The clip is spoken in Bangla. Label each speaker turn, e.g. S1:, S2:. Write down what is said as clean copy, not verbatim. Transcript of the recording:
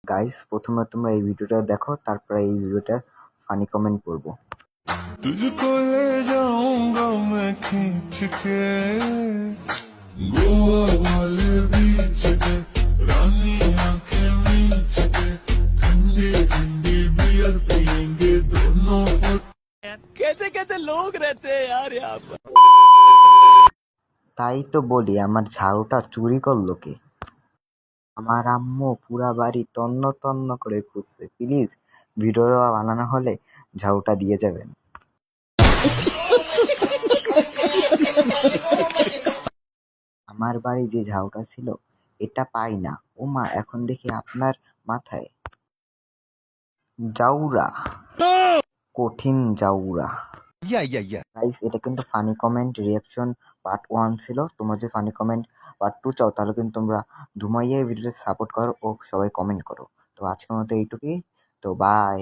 S1: গাইস, প্রথমে তোমরা এই ভিডিওটা দেখো, তারপরে এই ভিডিওটার ফানি কমেন্ট পড়বো।
S2: तुझको ले जाऊंगा मैं खींच के गोवा वाले बीच पे, रानी आंखें मीच के, ठंडी ठंडी बियर पियेंगे दोनों फुट।
S3: कैसे कैसे लोग रहते हैं यार यहाँ पर।
S1: তাই তো বলি, আমার ঝাড়ুটা চুরি করলো কে? আমার আম্মু পুরা বাড়ি তন্ন তন্ন করে খুঁজছে। প্লিজ ভিডিওটা বানানো হলে ঝাড়ুটা দিয়ে যাবেন। আমার বাড়ি যে ঝাড়ুটা ছিল এটা পাই না। ও মা, এখন দেখি আপনার মাথায় জাউরা, কঠিন জাউরা। গাইস, এটা কিন্তু ফানি কমেন্ট রিয়াকশন পার্ট 1 ছিল। তোমরা যদি ফানি কমেন্ট পার্ট 2 চাও তাহলে কিন্তু তোমরা ধুমাইয়া ভিডিওতে সাপোর্ট করো ও সবাই কমেন্ট করো। তো আজকের মতো এইটুকুই। তো বাই।